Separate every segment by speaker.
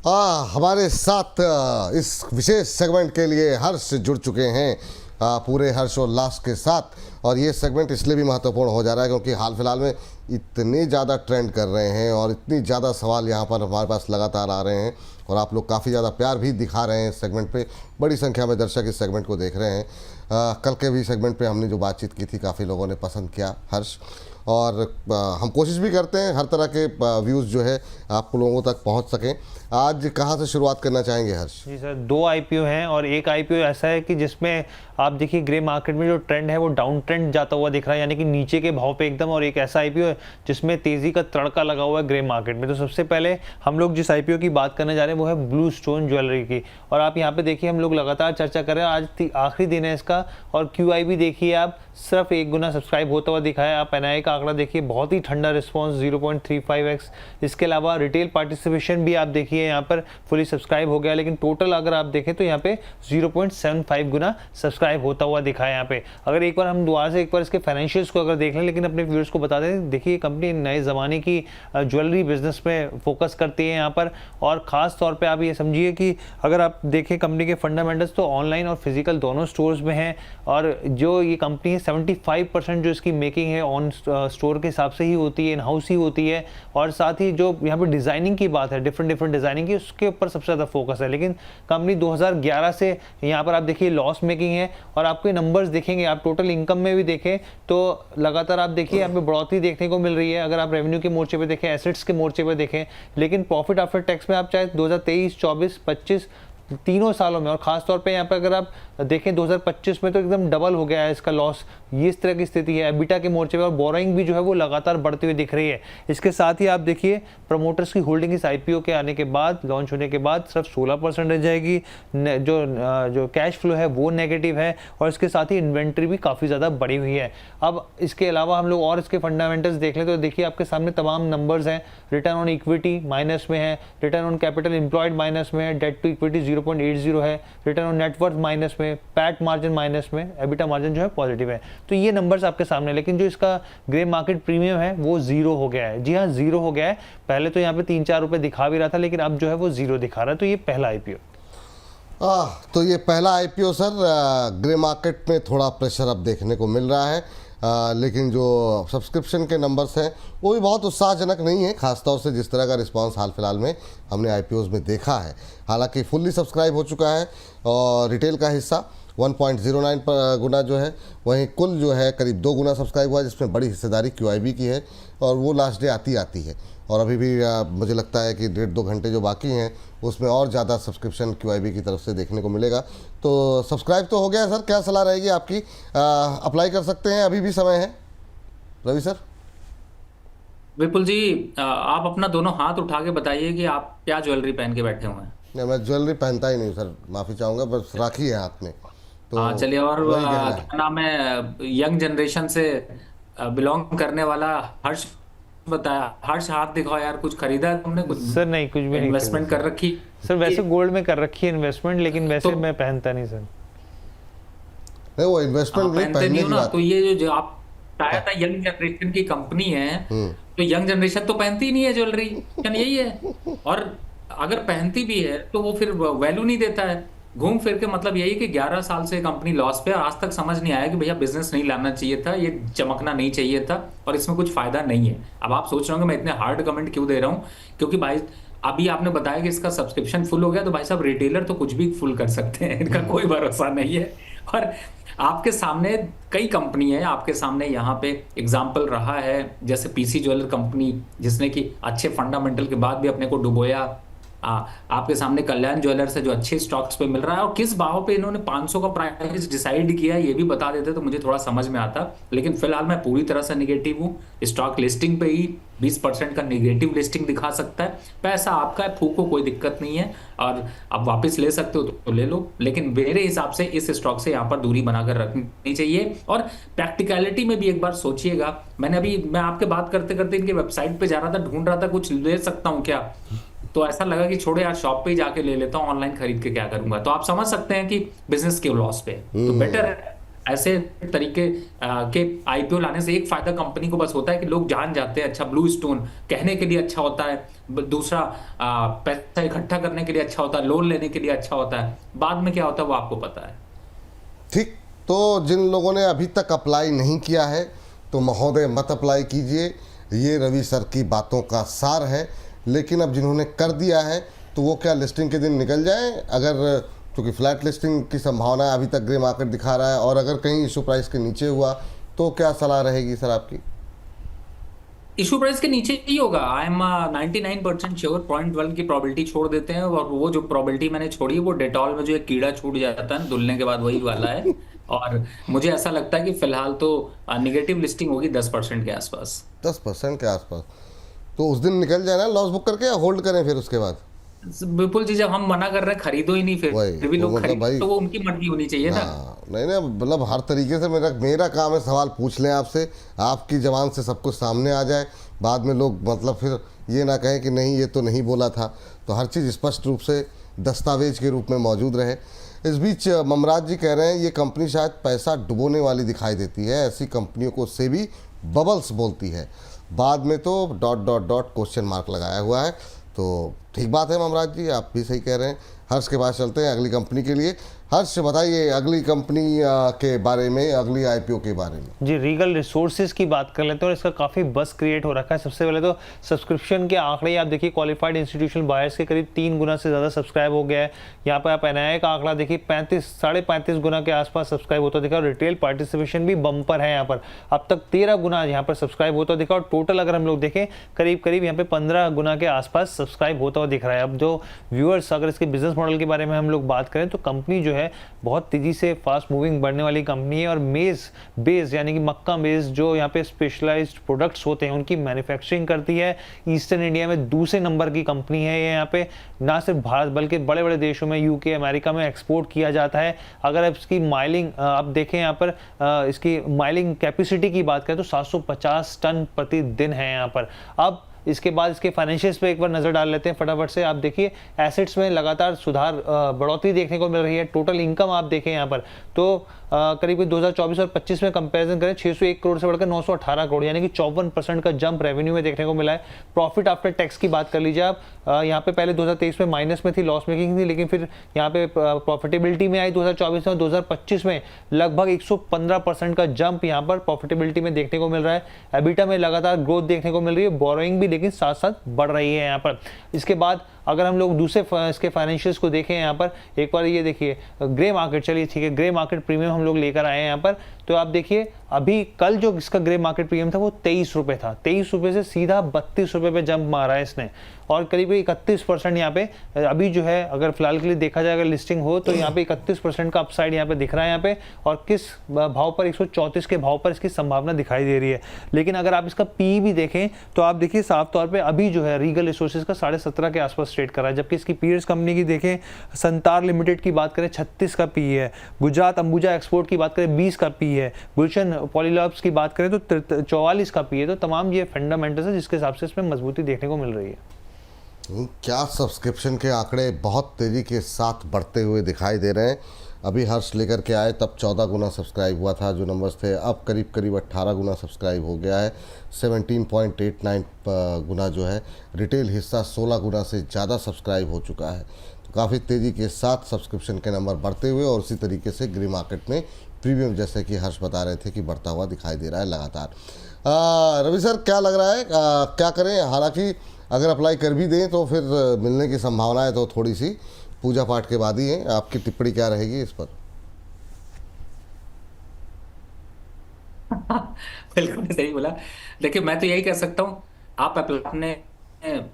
Speaker 1: हमारे साथ इस विशेष सेगमेंट के लिए हर्ष जुड़ चुके हैं पूरे हर्षोल्लास के साथ। और ये सेगमेंट इसलिए भी महत्वपूर्ण हो जा रहा है क्योंकि हाल फिलहाल में इतने ज़्यादा ट्रेंड कर रहे हैं और इतनी ज़्यादा सवाल यहाँ पर हमारे पास लगातार आ रहे हैं और आप लोग काफ़ी ज़्यादा प्यार भी दिखा रहे हैं इस सेगमेंट पे। बड़ी संख्या में दर्शक इस सेगमेंट को देख रहे हैं। कल के भी सेगमेंट पे हमने जो बातचीत की थी काफ़ी लोगों ने पसंद किया हर्ष, और हम कोशिश भी करते हैं हर तरह के व्यूज़ जो है आप लोगों तक पहुंच सकें। आज कहां से शुरुआत करना चाहेंगे हर्ष?
Speaker 2: जी सर, 2 आईपीओ हैं और एक आईपीओ ऐसा है कि जिसमें आप देखिए ग्रे मार्केट में जो ट्रेंड है वो डाउन ट्रेंड जाता हुआ दिख रहा है, यानी कि नीचे के भाव पे एकदम। और एक ऐसा आईपीओ है जिसमें तेजी का तड़का लगा हुआ है ग्रे मार्केट में। तो सबसे पहले हम लोग जिस आईपीओ की बात करने जा रहे हैं वो है ब्लू स्टोन ज्वेलरी की। और आप यहाँ पे देखिए हम लोग लगातार चर्चा कर रहे हैं, आज आखिरी दिन है इसका। और QI भी देखिए आप सिर्फ 1 गुना सब्सक्राइब होता हुआ दिखा है। आप NII का आंकड़ा देखिए, बहुत ही ठंडा रिस्पॉन्स 0.35x। इसके अलावा रिटेल पार्टिसिपेशन भी आप देखिए यहाँ पर फुली सब्सक्राइब हो गया, लेकिन टोटल अगर आप देखें तो यहाँ पे 0.75 गुना सब्सक्राइब होता हुआ दिखा है यहाँ पे। अगर एक बार हम दोबारा से एक बार इसके फाइनेंशियल्स को अगर देख लें, लेकिन अपने व्यूअर्स को बता दें, देखिए कंपनी नए ज़माने की ज्वेलरी बिजनेस में फोकस करती है यहाँ पर। और ख़ास तौर पे आप ये समझिए कि अगर आप देखें कंपनी के फंडामेंटल्स तो ऑनलाइन और फिजिकल दोनों स्टोर्स में हैं। और जो ये कंपनी है 75% जो इसकी मेकिंग है ऑन स्टोर के हिसाब से ही होती है, इन हाउस ही होती है। और साथ ही जो यहाँ पे डिज़ाइनिंग की बात है, डिफरेंट डिज़ाइनिंग की, उसके ऊपर सबसे ज़्यादा फोकस है। लेकिन कंपनी 2011 से यहाँ पर आप देखिए लॉस मेकिंग है। और आपके नंबर्स देखेंगे, आप टोटल इनकम में भी देखें तो लगातार आप देखिए यहाँ पे बढ़ोतरी देखने को मिल रही है। अगर आप रेवेन्यू के मोर्चे पे देखें, एसेट्स के मोर्चे पे देखें, लेकिन प्रॉफिट आफ्टर टैक्स में आप चाहे 2023, 24, 25 तीनों सालों में, और खास तौर पे यहाँ पे अगर आप देखें 2025 में तो एकदम डबल हो गया है इसका लॉस। ये इस तरह की स्थिति है एबिटा के मोर्चे पे। और बोरोइंग भी जो है वो लगातार बढ़ती हुई दिख रही है। इसके साथ ही आप देखिए प्रमोटर्स की होल्डिंग इस IPO के आने के बाद, लॉन्च होने के बाद सिर्फ 16% रह जाएगी। जो कैश फ्लो है वो नेगेटिव है। और इसके साथ ही इन्वेंट्री भी काफ़ी ज़्यादा बढ़ी हुई है। अब इसके अलावा हम लोग और इसके फंडामेंटल्स देख लें तो देखिए आपके सामने तमाम नंबर्स हैं। रिटर्न ऑन इक्विटी माइनस में है, return on capital employed minus में है, डेट टू इक्विटी 0.80 है, रिटर्न ऑन नेटवर्थ माइनस में, पैट मार्जिन माइनस में, एबिटा मार्जिन जो है पॉजिटिव है। तो ये नंबर्स आपके सामने। लेकिन जो इसका ग्रे मार्केट प्रीमियम है वो 0 हो गया है। जी हाँ, 0 हो गया है। पहले तो यहाँ पे 3-4 रुपए दिखा भी रहा था, लेकिन अब जो है वो 0 दिखा रहा है। तो ये पहला IPO।
Speaker 1: तो ये पहला IPO सर, ग्रे मार्केट में थोड़ा प्रेशर अब देखने को मिल रहा है। लेकिन जो सब्सक्रिप्शन के नंबर्स हैं वो भी बहुत उत्साहजनक नहीं है, खासतौर से जिस तरह का रिस्पांस हाल फिलहाल में हमने IPOs में देखा है। हालांकि फुल्ली सब्सक्राइब हो चुका है और रिटेल का हिस्सा 1.09 गुना जो है, वहीं कुल जो है करीब 2 गुना सब्सक्राइब हुआ, जिसमें बड़ी हिस्सेदारी QIB की है। और वो लास्ट डे आती है और अभी भी मुझे लगता है कि 1.5-2 घंटे जो बाकी हैं उसमें और ज़्यादा सब्सक्रिप्शन QIB की तरफ से देखने को मिलेगा। तो सब्सक्राइब तो हो गया सर, क्या सलाह रहेगी आपकी? अप्लाई कर सकते हैं, अभी भी समय है। रवि सर।
Speaker 3: विपुल जी, आप अपना दोनों हाथ उठा के बताइए कि आप क्या ज्वेलरी पहन के बैठे हुए हैं।
Speaker 1: नहीं, मैं ज्वेलरी पहनता ही नहीं सर, माफ़ी चाहूँगा, बस राखी है हाथ में। तो
Speaker 3: चलिए। और
Speaker 1: वही कहना है।
Speaker 3: क्या नाम है, यंग जनरेशन से बिलोंग करने वाला हर्ष बताया। हर्ष, हाथ दिखाओ यार, कुछ खरीदा है तुमने? कुछ
Speaker 2: सर नहीं, कुछ भी नहीं
Speaker 3: इन्वेस्टमेंट कर रखी?
Speaker 2: सर वैसे गोल्ड में कर रखी है इन्वेस्टमेंट, लेकिन वैसे मैं पहनता नहीं सर।
Speaker 1: नहीं, वो इन्वेस्टमेंट नहीं,
Speaker 3: पहनते
Speaker 1: पहनने
Speaker 3: नहीं
Speaker 1: की
Speaker 3: हो ना।
Speaker 1: बात।
Speaker 3: तो ये जो आप बताया था यंग जनरेशन की कंपनी है, तो यंग जनरेशन तो पहनती ही नहीं है ज्वेलरी, यही है। और अगर पहनती भी है तो वो फिर वैल्यू नहीं देता है। घूम फिर के मतलब यही कि 11 साल से कंपनी लॉस पे, आज तक समझ नहीं आया कि भैया बिजनेस नहीं लाना चाहिए था, ये चमकना नहीं चाहिए था और इसमें कुछ फायदा नहीं है। अब आप सोच रहे होंगे मैं इतने हार्ड कमेंट क्यों दे रहा हूँ, क्योंकि भाई अभी आपने बताया कि इसका सब्सक्रिप्शन फुल हो गया, तो भाई साहब रिटेलर तो कुछ भी फुल कर सकते हैं, इनका कोई भरोसा नहीं है। और आपके सामने कई कंपनी है, आपके सामने यहाँ पे एग्जाम्पल रहा है, जैसे PC ज्वेलर कंपनी, जिसने कि अच्छे फंडामेंटल के बाद भी अपने को डुबोया। आपके सामने कल्याण ज्वेलर्स है जो अच्छे स्टॉक्स पे मिल रहा है। और किस भाव पे इन्होंने 500 का प्राइस डिसाइड किया ये भी बता देते तो मुझे थोड़ा समझ में आता। लेकिन फिलहाल मैं पूरी तरह से निगेटिव हूँ। स्टॉक लिस्टिंग पे ही 20% का निगेटिव लिस्टिंग दिखा सकता है। पैसा आपका है, फूको, कोई दिक्कत नहीं है, और आप वापस ले सकते हो तो ले लो। लेकिन मेरे हिसाब से इस स्टॉक से यहाँ पर दूरी बनाकर रखनी चाहिए। और प्रैक्टिकलिटी में भी एक बार सोचिएगा। मैं आपके बात करते करते इनके वेबसाइट पे जा रहा था, ढूंढ रहा था कुछ ले सकता हूँ क्या, तो ऐसा लगा कि छोड़े यार, शॉप पे ही जाके ले लेता हूँ, ऑनलाइन खरीद के क्या करूंगा। तो आप समझ सकते हैं कि बिजनेस के लॉस पे तो बेटर है ऐसे तरीके के आईपीओ लाने से एक फायदा कंपनी को बस होता है कि लोग जान जाते हैं, अच्छा ब्लू स्टोन कहने के लिए अच्छा होता है, दूसरा पैसा इकट्ठा करने के लिए अच्छा होता है, लोन लेने के लिए अच्छा होता है, बाद में क्या होता है वो आपको पता है।
Speaker 1: ठीक, तो जिन लोगों ने अभी तक अप्लाई नहीं किया है तो महोदय मत अप्लाई कीजिए, ये रवि सर की बातों का सार है। लेकिन अब जिन्होंने कर दिया है तो वो क्या लिस्टिंग के दिन निकल जाए, अगर क्योंकि फ्लैट लिस्टिंग की संभावना है, अभी तक ग्रे मार्केट दिखा रहा है, और अगर कहीं इशू प्राइस के नीचे हुआ तो क्या सलाह रहेगी सर आपकी?
Speaker 3: इशू प्राइस के नीचे ही होगा। आई एम 99% श्योर, 0.1 की प्रोबेबिलिटी छोड़ देते हैं, और वो जो प्रोबेबिलिटी मैंने छोड़ी है वो डेटॉल में जो एक कीड़ा छूट जाता है ना धुलने के बाद, वही वाला है। और मुझे ऐसा लगता है कि फिलहाल तो निगेटिव लिस्टिंग होगी 10% के आसपास।
Speaker 1: 10% के आसपास? तो उस दिन निकल जाए ना लॉस बुक करके, या होल्ड करें फिर उसके बाद?
Speaker 3: बिल्कुल जी, जब हम मना कर रहे हैं खरीदो ही नहीं,
Speaker 1: वही
Speaker 3: फिर भी
Speaker 1: तो
Speaker 3: लोग
Speaker 1: मतलब
Speaker 3: खरीद,
Speaker 1: भाई,
Speaker 3: तो वो उनकी मर्जी होनी चाहिए ना।
Speaker 1: हाँ नहीं नहीं, मतलब हर तरीके से मेरा मेरा काम है सवाल पूछ लें आपसे, आपकी जबान से सब कुछ सामने आ जाए, बाद में लोग मतलब फिर ये ना कहें कि नहीं ये तो नहीं बोला था। तो हर चीज़ स्पष्ट रूप से दस्तावेज के रूप में मौजूद रहे। इस बीच ममराज जी कह रहे हैं ये कंपनी शायद पैसा डुबोने वाली दिखाई देती है, ऐसी कंपनियों को सेबी बबल्स बोलती है, बाद में तो ... क्वेश्चन मार्क लगाया हुआ है। तो ठीक बात है ममराज जी, आप भी सही कह रहे हैं। हर्ष के पास चलते हैं अगली कंपनी के लिए। हर्ष बताइए अगली कंपनी के बारे में, अगली आईपीओ के बारे में।
Speaker 2: जी, रीगल रिसोर्सेज की बात कर लेते हैं, और इसका काफ़ी बस क्रिएट हो रखा है। सबसे पहले तो सब्सक्रिप्शन के आंकड़े आप देखिए, क्वालिफाइड इंस्टीट्यूशनल बायर्स के करीब 3 गुना से ज़्यादा सब्सक्राइब हो गया है। यहाँ पर आप एनआईआई का आंकड़ा देखिए, 35-35.5 गुना के आसपास सब्सक्राइब होता दिखा, और रिटेल पार्टिसिपेशन भी बम्पर है। यहाँ पर अब तक 13 गुना यहाँ पर सब्सक्राइब होता दिखा, और टोटल अगर हम लोग देखें करीब करीब यहाँ पे 15 गुना के आसपास सब्सक्राइब होता हुआ दिख रहा है। अब जो व्यूअर्स, अगर इसके बिजनेस मॉडल के बारे में हम लोग बात करें तो कंपनी जो है बहुत तेजी से फास्ट मूविंग बढ़ने वाली कंपनी है, और मेज बेस यानी कि मक्का बेस जो यहाँ पे स्पेशलाइज्ड प्रोडक्ट्स होते हैं उनकी मैन्युफैक्चरिंग करती है। ईस्टर्न इंडिया में दूसरे नंबर की कंपनी है ये। यहाँ पे ना सिर्फ भारत बल्कि बड़े बड़े देशों में, यूके, अमेरिका में एक्सपोर्ट किया जाता है। अगर आप इसकी माइलिंग आप देखें, यहाँ पर इसकी माइलिंग कैपेसिटी की बात करें तो 750 टन प्रतिदिन है यहाँ पर। अब इसके बाद इसके फाइनेंशियल्स पे एक बार नजर डाल लेते हैं फटाफट से। आप देखिए एसेट्स में लगातार सुधार, बढ़ोतरी देखने को मिल रही है। टोटल इनकम आप देखें यहाँ पर तो करीब 2024 और 25 में कंपैरिजन करें 601 करोड़ से बढ़कर 918 करोड़, यानी कि 54% का जंप रेवेन्यू में देखने को मिला है। प्रॉफिट आफ्टर टैक्स की बात कर लीजिए आप, यहाँ पे पहले 2023 में माइनस में थी, लॉस मेकिंग थी, लेकिन फिर यहाँ पे प्रॉफिटेबिलिटी में आई 2024 में, और 2025 में लगभग 115% का जंप यहाँ पर प्रॉफिटेबिलिटी में देखने को मिल रहा है। एबिटा में लगातार ग्रोथ देखने को मिल रही है, बोरोइंग भी लेकिन साथ साथ बढ़ रही है यहाँ पर। इसके बाद अगर हम लोग दूसरे इसके फाइनेंशियल्स को देखें यहाँ पर, एक बार ये देखिए ग्रे मार्केट, चलिए ठीक है, ग्रे मार्केट प्रीमियम हम लोग लेकर आए हैं यहाँ पर। तो आप देखिए अभी कल जो इसका ग्रे मार्केट प्रीमियम था वो 23 रुपये था, 23 रुपये से सीधा 32 रुपये पे जंप मारा है इसने, और करीब 31% यहाँ पे अभी जो है, अगर फिलहाल के लिए देखा जाए, अगर लिस्टिंग हो तो यहाँ पे 31% का अपसाइड यहाँ पे दिख रहा है यहाँ पे, और किस भाव पर, 134 के भाव पर इसकी संभावना दिखाई दे रही है। लेकिन अगर आप इसका पी भी देखें तो आप देखिए साफ तौर पर अभी जो है रीगल रिसोर्सेज का 17.5 के आसपास ट्रेड कर रहा है, जबकि इसकी पीयर्स कंपनी की देखें, संतार लिमिटेड की बात करें 36 का पी है, गुजरात अंबुजा एक्सपोर्ट की बात करें 20 का पी है, गुलशन पॉलीलॉब्स की बात करें तो 44 का पी है। तो तमाम ये फंडामेंटल्स है जिसके हिसाब से इसमें मजबूती देखने को मिल रही है।
Speaker 1: क्या सब्सक्रिप्शन के आंकड़े बहुत तेज़ी के साथ बढ़ते हुए दिखाई दे रहे हैं। अभी हर्ष लेकर के आए तब 14 गुना सब्सक्राइब हुआ था जो नंबर्स थे, अब करीब करीब 18 गुना सब्सक्राइब हो गया है। 17.89 गुना जो है रिटेल हिस्सा 16 गुना से ज़्यादा सब्सक्राइब हो चुका है। तो काफ़ी तेज़ी के साथ सब्सक्रिप्शन के नंबर बढ़ते हुए, और उसी तरीके से ग्रे मार्केट में प्रीमियम, जैसे कि हर्ष बता रहे थे, कि बढ़ता हुआ दिखाई दे रहा है लगातार। रवि सर क्या लग रहा है, क्या करें? हालांकि अगर अप्लाई कर भी दें तो फिर मिलने की संभावनाएं तो थोड़ी सी पूजा पाठ के बाद ही है। आपकी टिप्पणी क्या रहेगी इस पर?
Speaker 3: बिल्कुल सही बोला। देखिए मैं तो यही कह सकता हूँ, आप अपने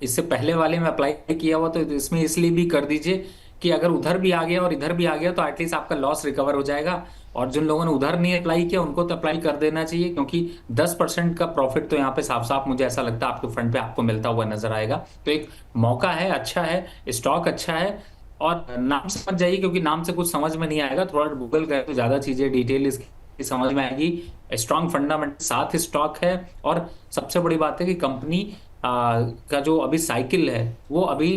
Speaker 3: इससे पहले वाले में अप्लाई किया हुआ तो इसमें इसलिए भी कर दीजिए कि अगर उधर भी आ गया और इधर भी आ गया तो एटलीस्ट आपका लॉस रिकवर हो जाएगा। और जिन लोगों ने उधर नहीं अप्लाई किया उनको तो अप्लाई कर देना चाहिए, क्योंकि 10% का प्रॉफिट तो यहाँ पे साफ साफ मुझे ऐसा लगता है आपके फ्रंट पे आपको मिलता हुआ नजर आएगा। तो एक मौका है, अच्छा है, स्टॉक अच्छा है। और नाम समझ जाइए, क्योंकि नाम से कुछ समझ में नहीं आएगा, थोड़ा गूगल करें तो ज्यादा चीजें डिटेल इसकी समझ में आएगी। स्ट्रॉन्ग फंडामेंटल साथ स्टॉक है, और सबसे बड़ी बात है कि कंपनी का जो अभी साइकिल है वो अभी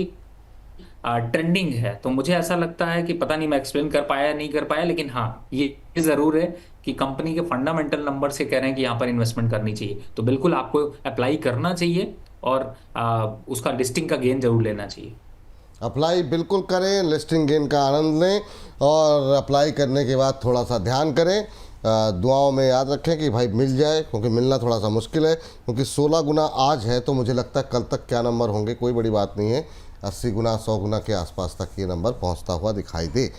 Speaker 3: ट्रेंडिंग है। तो मुझे ऐसा लगता है कि पता नहीं मैं एक्सप्लेन कर पाया या नहीं कर पाया, लेकिन हाँ ये जरूर है कि कंपनी के फंडामेंटल नंबर से कह रहे हैं कि यहाँ पर इन्वेस्टमेंट करनी चाहिए, तो बिल्कुल आपको अप्लाई करना चाहिए और उसका लिस्टिंग का गेन जरूर लेना चाहिए।
Speaker 1: अप्लाई बिल्कुल करें, लिस्टिंग गेन का आनंद लें और अप्लाई करने के बाद थोड़ा सा ध्यान करें। दुआओं में याद रखें कि भाई मिल जाए, क्योंकि मिलना थोड़ा सा मुश्किल है, क्योंकि 16 गुना आज है तो मुझे लगता है कल तक क्या नंबर होंगे कोई बड़ी बात नहीं है। 80 गुना 100 गुना के आसपास तक ये नंबर पहुंचता हुआ दिखाई दे,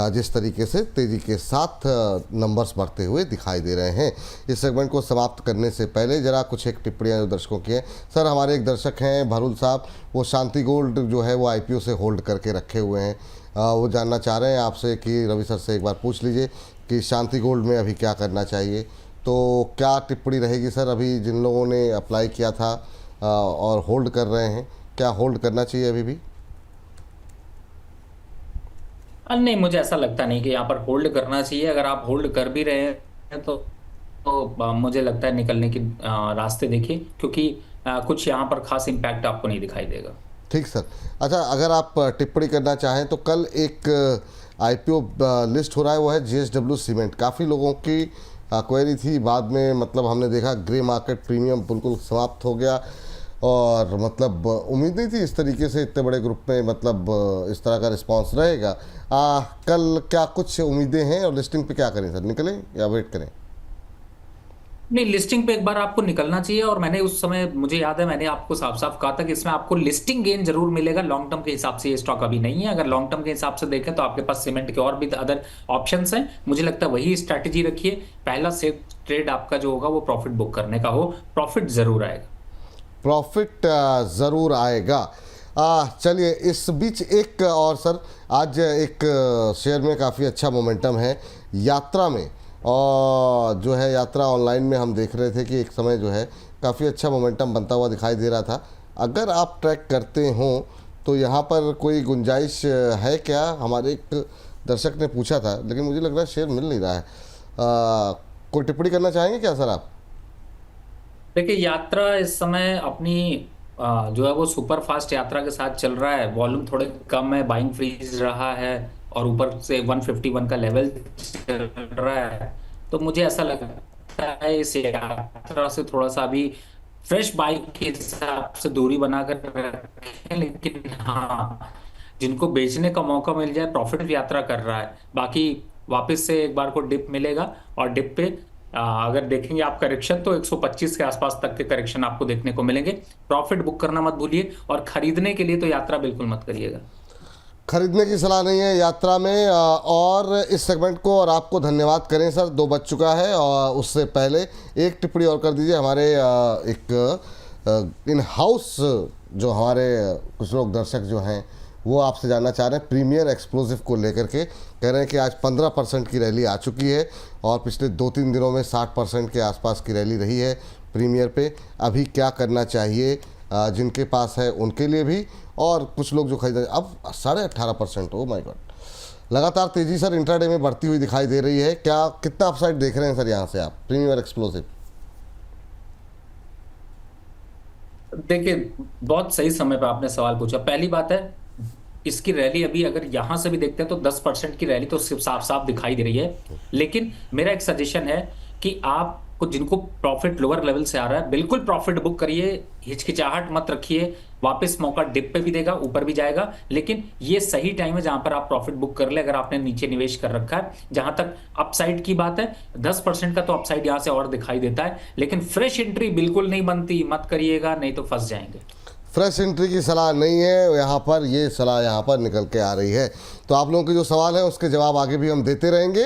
Speaker 1: जिस तरीके से तेज़ी के साथ नंबर्स बढ़ते हुए दिखाई दे रहे हैं। इस सेगमेंट को समाप्त करने से पहले जरा कुछ एक टिप्पणियाँ जो दर्शकों की हैं। सर, हमारे एक दर्शक हैं भरुल साहब, वो शांति गोल्ड जो है वो IPO से होल्ड करके रखे हुए हैं। वो जानना चाह रहे हैं आपसे कि रवि सर से एक बार पूछ लीजिए कि शांति गोल्ड में अभी क्या करना चाहिए। तो क्या टिप्पणी रहेगी सर, अभी जिन लोगों ने अप्लाई किया था और होल्ड कर रहे हैं, क्या होल्ड करना चाहिए अभी भी?
Speaker 3: नहीं, मुझे ऐसा लगता नहीं कि यहाँ पर होल्ड करना चाहिए। अगर आप होल्ड कर भी रहे हैं तो मुझे लगता है निकलने की रास्ते देखिए, क्योंकि कुछ यहाँ पर खास इम्पैक्ट आपको नहीं दिखाई देगा।
Speaker 1: ठीक सर। अच्छा, अगर आप टिप्पणी करना चाहें तो कल एक IPO लिस्ट हो रहा है, वो है JSW सीमेंट। काफ़ी लोगों की क्वेरी थी, बाद में मतलब हमने देखा ग्रे मार्केट प्रीमियम बिल्कुल समाप्त हो गया और मतलब उम्मीद नहीं थी इस तरीके से इतने बड़े ग्रुप में मतलब इस तरह का रिस्पांस रहेगा। कल क्या कुछ उम्मीदें हैं और लिस्टिंग पे क्या करें सर, निकलें या वेट करें?
Speaker 3: नहीं, लिस्टिंग पे एक बार आपको निकलना चाहिए, और मैंने उस समय, मुझे याद है मैंने आपको साफ साफ कहा था कि इसमें आपको लिस्टिंग गेन जरूर मिलेगा। लॉन्ग टर्म के हिसाब से ये स्टॉक अभी नहीं है। अगर लॉन्ग टर्म के हिसाब से देखें तो आपके पास सीमेंट के और भी अदर ऑप्शंस हैं। मुझे लगता है वही स्ट्रैटेजी रखिए। पहला सेफ ट्रेड आपका जो होगा वो प्रॉफिट बुक करने का हो, प्रॉफिट जरूर आएगा।
Speaker 1: प्रॉफिट ज़रूर आएगा। चलिए, इस बीच एक और सर, आज एक शेयर में काफ़ी अच्छा मोमेंटम है यात्रा में, और जो है यात्रा ऑनलाइन में हम देख रहे थे कि एक समय जो है काफ़ी अच्छा मोमेंटम बनता हुआ दिखाई दे रहा था। अगर आप ट्रैक करते हों तो यहाँ पर कोई गुंजाइश है क्या? हमारे एक दर्शक ने पूछा था, लेकिन मुझे लग रहा है शेयर मिल नहीं रहा है। कोई टिप्पणी करना चाहेंगे क्या सर आप?
Speaker 3: देखिए, यात्रा इस समय अपनी जो है वो सुपर फास्ट यात्रा के साथ चल रहा है। वॉल्यूम थोड़े कम है, बाइंग फ्रीज रहा है, और ऊपर से 151 का लेवल चल रहा है। तो मुझे ऐसा लगता है इस यात्रा से थोड़ा सा अभी फ्रेश बाइक के हिसाब से दूरी बनाकर रखें। लेकिन हाँ, जिनको बेचने का मौका मिल जाए, प्रॉफिट यात्रा कर रहा है। बाकी वापस से एक बार को डिप मिलेगा, और डिप पे अगर देखेंगे आप करेक्शन, तो 125 के आसपास तक के करेक्शन आपको देखने को मिलेंगे। प्रॉफिट बुक करना मत भूलिए, और खरीदने के लिए तो यात्रा बिल्कुल मत करिएगा।
Speaker 1: खरीदने की सलाह नहीं है यात्रा में। और इस सेगमेंट को और आपको धन्यवाद करें सर, 2 बज चुका है। और उससे पहले एक टिप्पणी और कर दीजिए। हमारे एक इन हाउस जो हमारे कुछ लोग दर्शक जो हैं वो आपसे जानना चाह रहे हैं प्रीमियर एक्सप्लोसिव को लेकर के। कह रहे हैं कि आज 15% की रैली आ चुकी है और पिछले 2-3 दिनों में 60% के आसपास की रैली रही है प्रीमियर पे। अभी क्या करना चाहिए जिनके पास है उनके लिए भी, और कुछ लोग जो खरीद अब 18.5%। ओ माय गॉड, लगातार तेज़ी सर इंट्राडे में बढ़ती हुई दिखाई दे रही है। क्या कितना अपसाइड देख रहे हैं सर यहाँ से आप प्रीमियर एक्सप्लोसिव?
Speaker 3: देखिए, बहुत सही समय पर आपने सवाल पूछा। पहली बात है, इसकी रैली अभी अगर यहां से भी देखते हैं तो 10% की रैली तो सिर्फ साफ साफ दिखाई दे रही है। लेकिन मेरा एक सजेशन है कि आपको, जिनको प्रॉफिट लोअर लेवल से आ रहा है, बिल्कुल प्रॉफिट बुक करिए, हिचकिचाहट मत रखिए। वापस मौका डिप पे भी देगा, ऊपर भी जाएगा, लेकिन ये सही टाइम है जहां पर आप प्रॉफिट बुक कर ले, अगर आपने नीचे निवेश कर रखा है। जहां तक अपसाइड की बात है, 10% का तो अपसाइड यहां से और दिखाई देता है, लेकिन फ्रेश एंट्री बिल्कुल नहीं बनती, मत करिएगा, नहीं तो फंस जाएंगे।
Speaker 1: फ्रेश एंट्री की सलाह नहीं है यहाँ पर, ये सलाह यहाँ पर निकल के आ रही है। तो आप लोगों के जो सवाल हैं उसके जवाब आगे भी हम देते रहेंगे,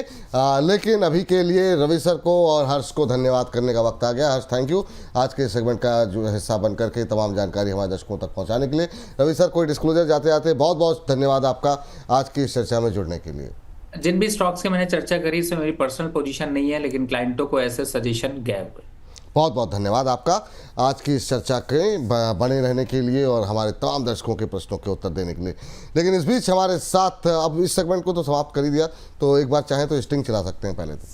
Speaker 1: लेकिन अभी के लिए रवि सर को और हर्ष को धन्यवाद करने का वक्त आ गया। हर्ष, थैंक यू आज के सेगमेंट का जो हिस्सा बन करके तमाम जानकारी हमारे दर्शकों तक पहुँचाने के लिए। रवि सर, कोई डिस्क्लोजर जाते जाते? बहुत बहुत धन्यवाद आपका आज की इस चर्चा में जुड़ने के लिए।
Speaker 3: जिन भी स्टॉक्स की मैंने चर्चा करी इसमें मेरी पर्सनल पोजीशन नहीं है, लेकिन क्लाइंटों को ऐसे सजेशन गए हुए।
Speaker 1: बहुत बहुत धन्यवाद आपका आज की इस चर्चा के बने रहने के लिए और हमारे तमाम दर्शकों के प्रश्नों के उत्तर देने के लिए। लेकिन इस बीच हमारे साथ, अब इस सेगमेंट को तो समाप्त कर ही दिया, तो एक बार चाहें तो स्टिंग चला सकते हैं पहले तो।